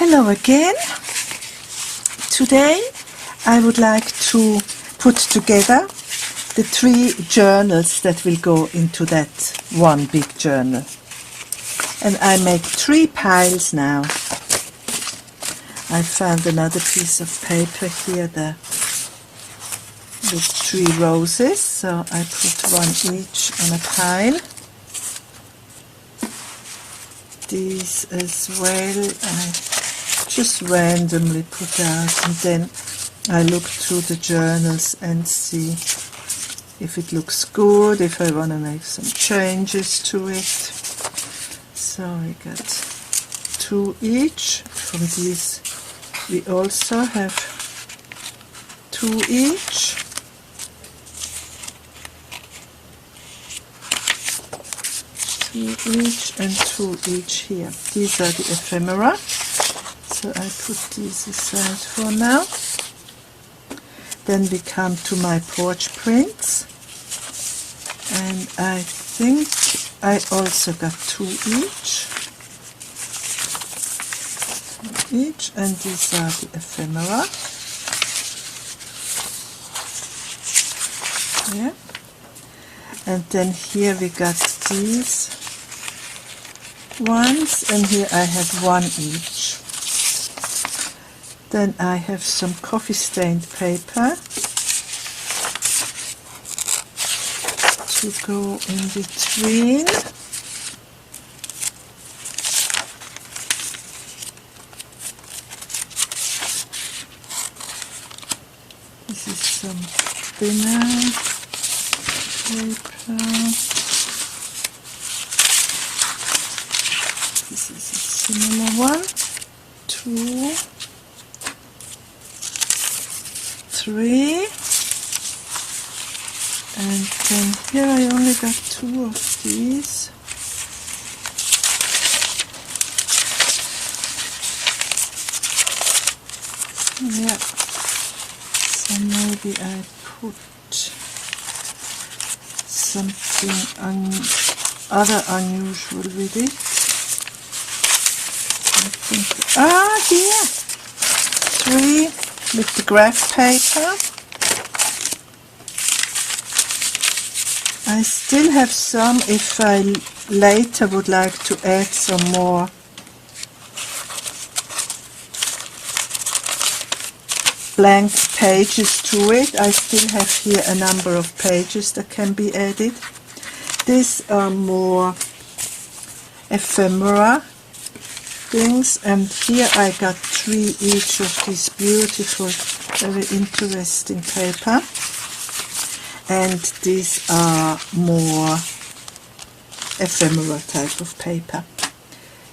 Hello again. Today I would like to put together the 3 journals that will go into that one big journal. And I make 3 piles now. I found another piece of paper here with 3 roses, so I put one each on a pile. These as well I just randomly put out, and then I look through the journals and see if it looks good, if I want to make some changes to it. So I got 2 each. From these we also have 2 each. Each and 2 each here. These are the ephemera, so I put these aside for now. Then we come to my porch prints, and I think I also got 2 each. And these are the ephemera. Yeah. And then here we got these ones, and here I have 1 each. Then I have some coffee stained paper to go in between. This is some thinner paper. This is a similar one. 2, 3, and then here I only got 2 of these. Yeah, so maybe I put something other unusual with it. I think, here, 3 with the graph paper. I still have some if I later would like to add some more blank pages to it. I still have here a number of pages that can be added. These are more ephemera things, and here I got 3 each of these beautiful, very interesting paper, and these are more ephemera type of paper.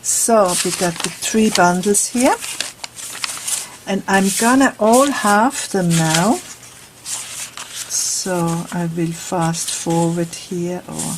So we got the 3 bundles here, and I'm gonna all halve them now, so I will fast forward here, or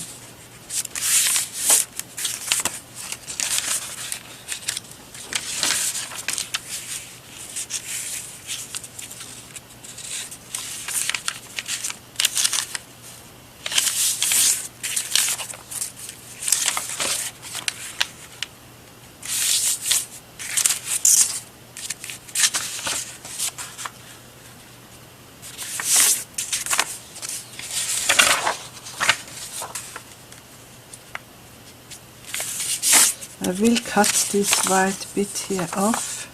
I will cut this white bit here off.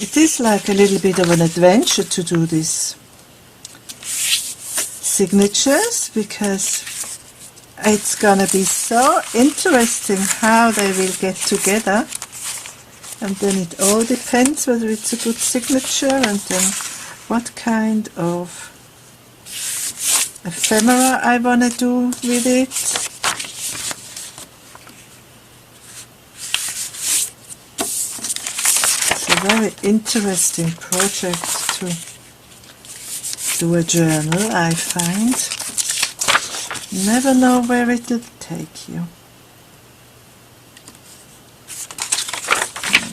It is like a little bit of an adventure to do this signatures, because it's gonna be so interesting how they will get together, and then it all depends whether it's a good signature and then what kind of ephemera I want to do with it. It's a very interesting project to do a journal, I find. Never know where it will take you.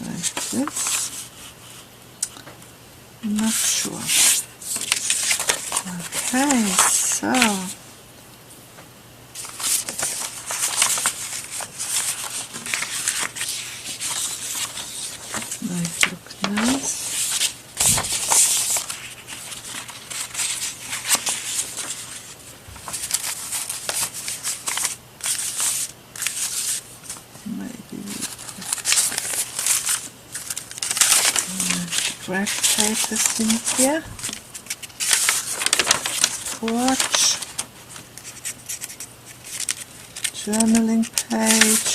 Like this. I'm not sure. Okay, so might look nice. Maybe we put graph papers in here. Torch, journaling page,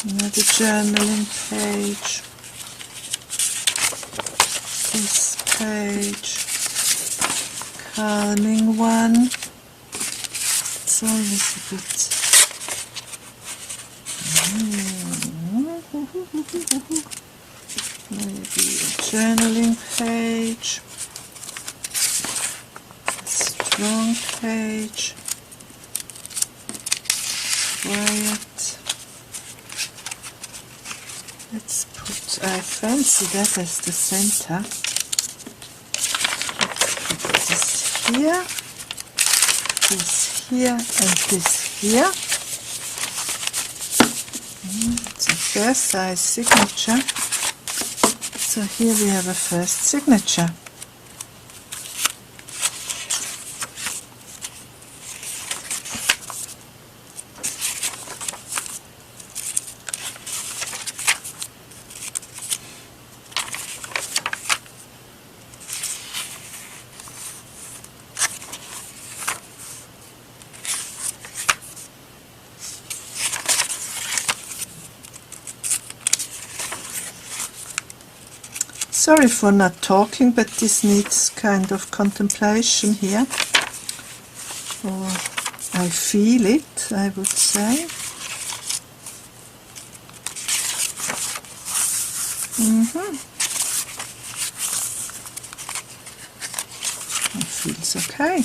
another journaling page, this page, calming one. It's always a bit maybe a journaling page, a strong page, quiet. Let's put, I fancy that as the center. Let's put this here, and this here. It's a first size signature. So here we have a first signature. Sorry for not talking, but this needs kind of contemplation here. Or I feel it, I would say. It feels okay.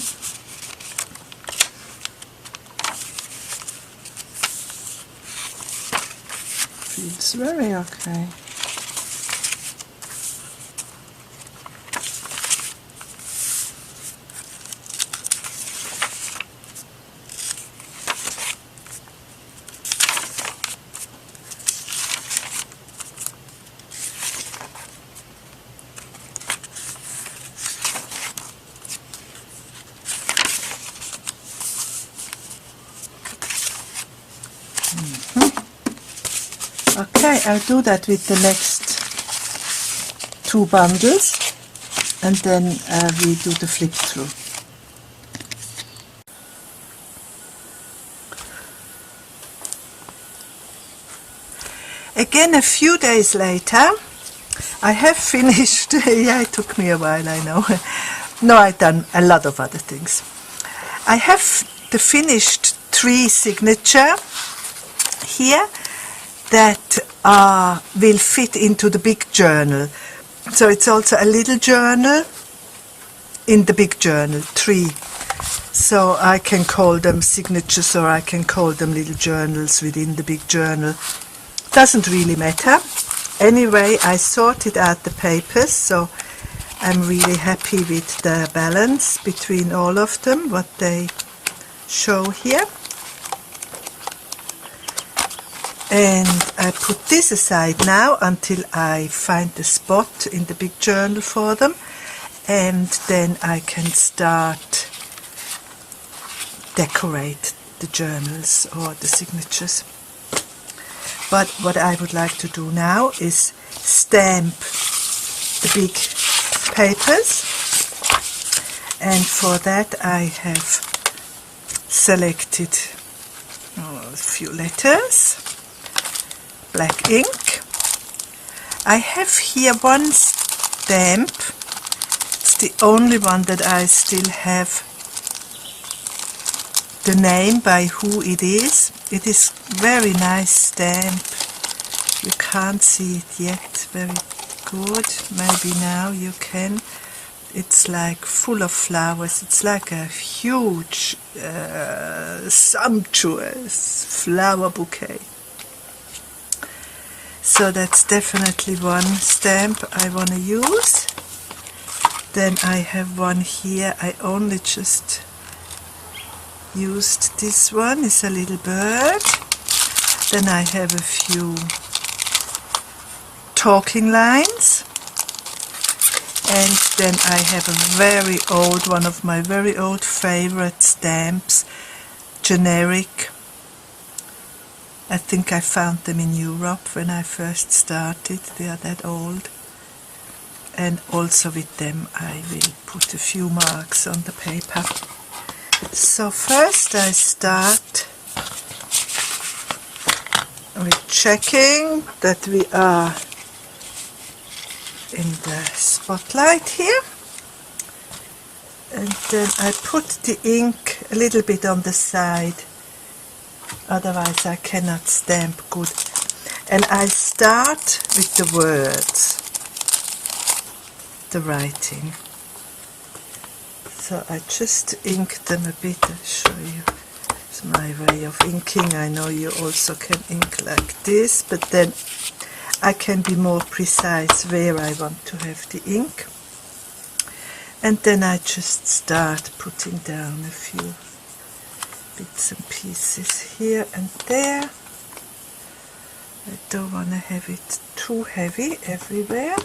Feels very okay. Okay, I'll do that with the next 2 bundles, and then we do the flip through. Again, a few days later, I have finished. Yeah, it took me a while, I know. No, I've done a lot of other things. I have the finished 3 signature here that will fit into the big journal. So it's also a little journal in the big journal, 3. So I can call them signatures, or I can call them little journals within the big journal. Doesn't really matter. Anyway, I sorted out the papers, so I'm really happy with the balance between all of them, what they show here. And I put this aside now until I find the spot in the big journal for them, and then I can start decorate the journals or the signatures. But what I would like to do now is stamp the big papers, and for that I have selected a few letters, black ink. I have here one stamp. It's the only one that I still have the name by who it is. It is very nice stamp. You can't see it yet very good. Maybe now you can. it's like full of flowers. It's like a huge, sumptuous flower bouquet. So that's definitely one stamp I want to use. Then I have one here. I only just used this one. It's a little bird. Then I have a few talking lines. And then I have a very old, one of my very old favorite stamps, generic. I think I found them in Europe when I first started. They are that old. And also with them I will put a few marks on the paper. So first I start with checking that we are in the spotlight here, and then I put the ink a little bit on the side, otherwise I cannot stamp good. And I start with the words, the writing. So I just ink them a bit. I'll show you. It's my way of inking. I know you also can ink like this, but then I can be more precise where I want to have the ink. And then I just start putting down a few bits and pieces here and there. I don't want to have it too heavy everywhere.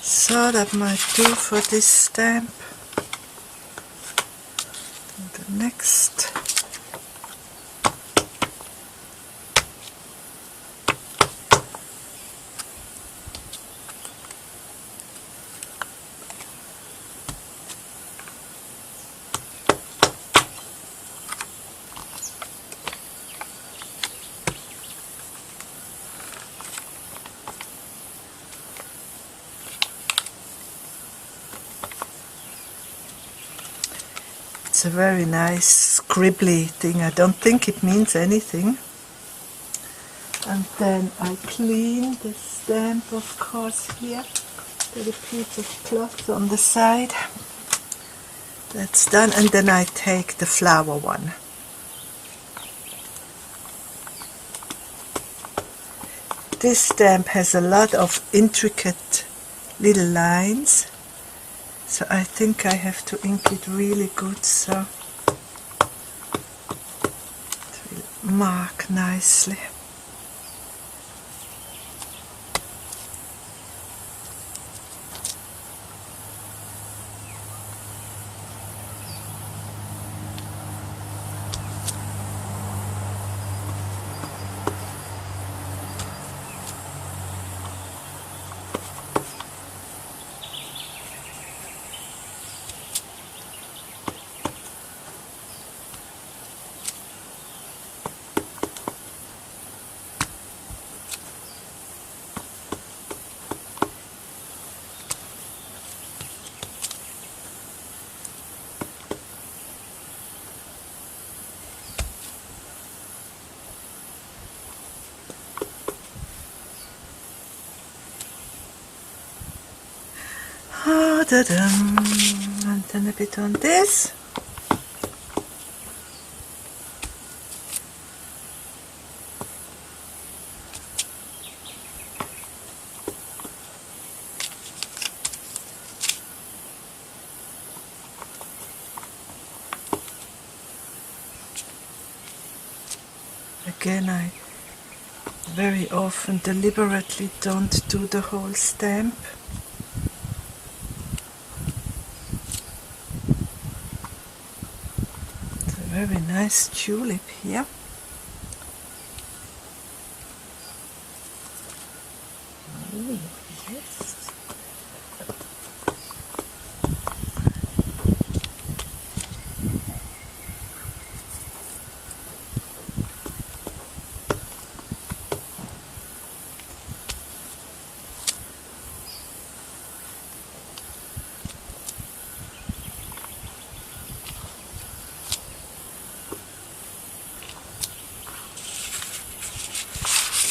So that might do for this stamp. And the next. It's a very nice scribbly thing. I don't think it means anything. And then I clean the stamp, of course, here. Got a piece of cloth on the side. That's done. And then I take the flower one. This stamp has a lot of intricate little lines. So I think I have to ink it really good, so it will mark nicely. And then a bit on this. Again, I very often deliberately don't do the whole stamp. Very nice tulip here. Oh, yes.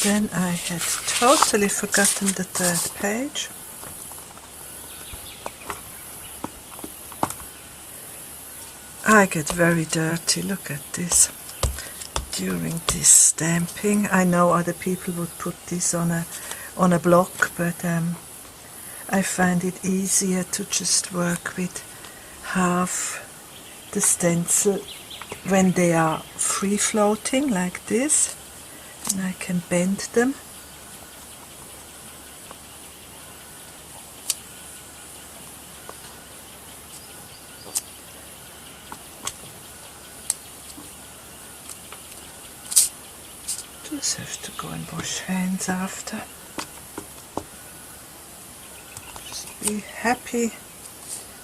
then I had totally forgotten the third page. I get very dirty, look at this, during this stamping. I know other people would put this on a block, but I find it easier to just work with half the stencil when they are free floating like this, and I can bend them. Just have to go and wash hands after. Just be happy,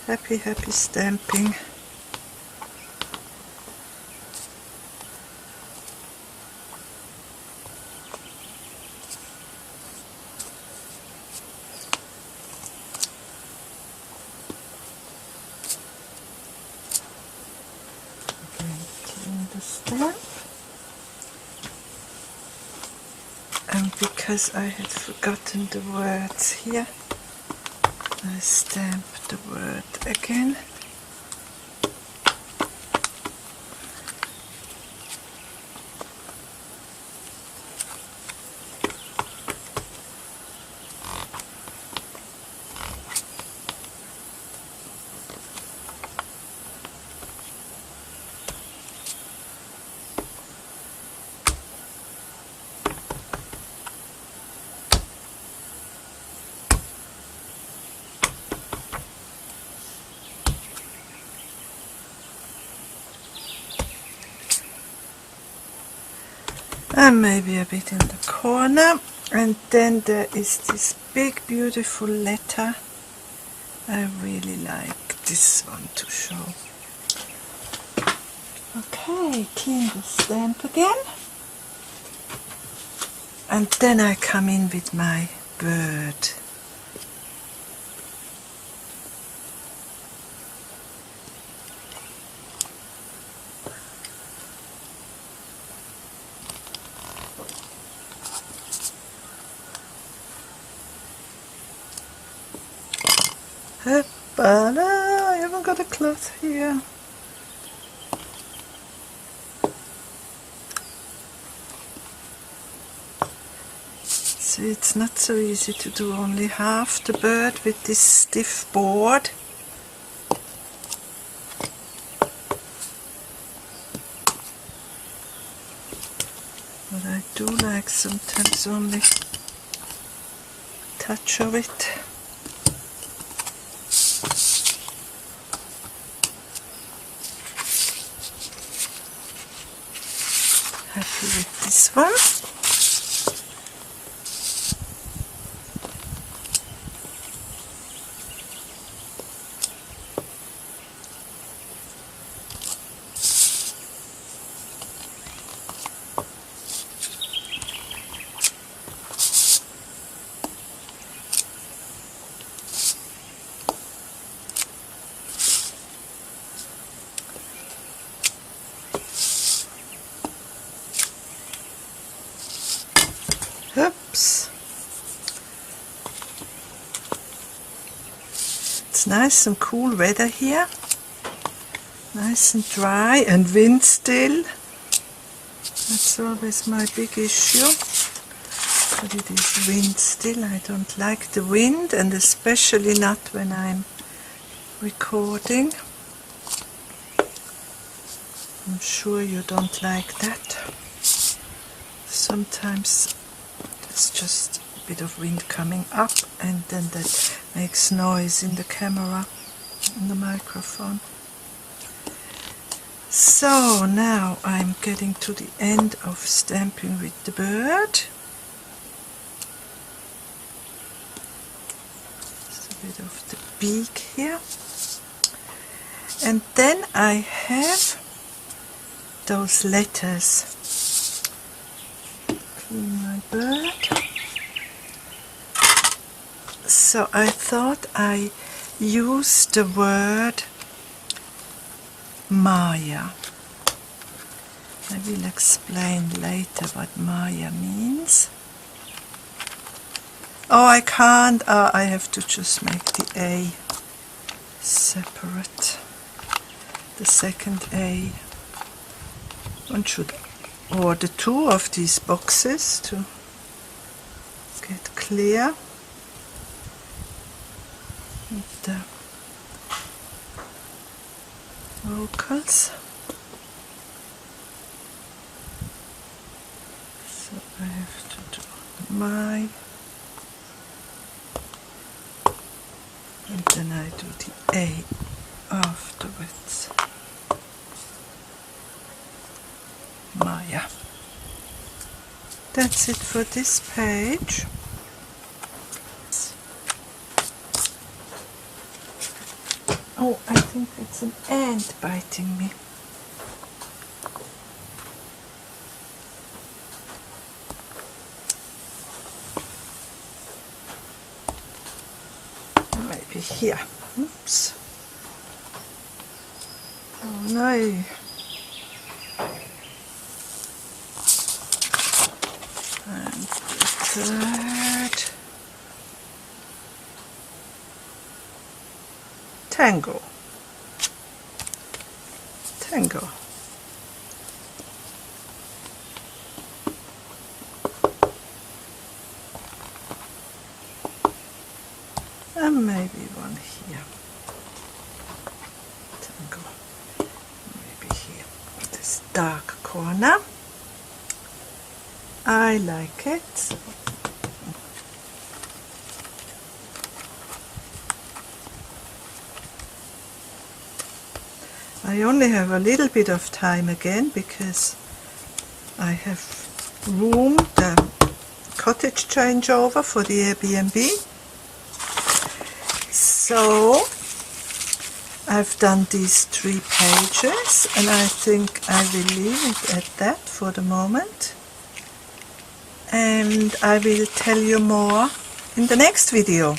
happy, happy stamping. The stamp, and because I had forgotten the words here, I stamp the word again. And maybe a bit in the corner, and then there is this big beautiful letter. I really like this one to show. Okay, clean the stamp again, and then I come in with my bird. But I haven't got a cloth here. See, it's not so easy to do only half the bird with this stiff board. But I do like sometimes only a touch of it. Happy with this one. Oops. It's nice and cool weather here. Nice and dry and wind still. That's always my big issue. But it is wind still. I don't like the wind, and especially not when I'm recording. I'm sure you don't like that. Sometimes it's just a bit of wind coming up, and then that makes noise in the camera, in the microphone. So now I'm getting to the end of stamping with the bird. Just a bit of the beak here. And then I have those letters. Clean my bird. So I thought I use the word Maya. I will explain later what Maya means. Oh, I can't. I have to just make the A separate. The second A. One should order 2 of these boxes to get clear. With the vocals. So I have to do my, and then I do the A afterwards. Maya. That's it for this page. Oh, I think it's an ant biting me. Maybe here. Oops. Oh no. And the third. Tango. Tango. And maybe one here. Tango. Maybe here. This dark corner. I like it. I only have a little bit of time again because I have roomed the cottage changeover for the Airbnb. So I've done these 3 pages and I think I will leave it at that for the moment. And I will tell you more in the next video.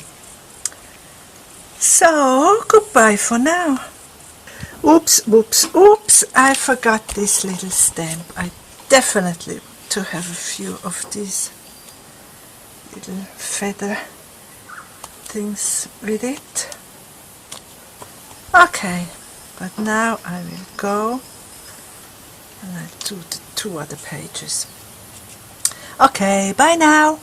So goodbye for now. Oops, oops, oops, I forgot this little stamp. I definitely to have a few of these little feather things with it. Okay, but now I will go and I'll do the 2 other pages. Okay, bye now.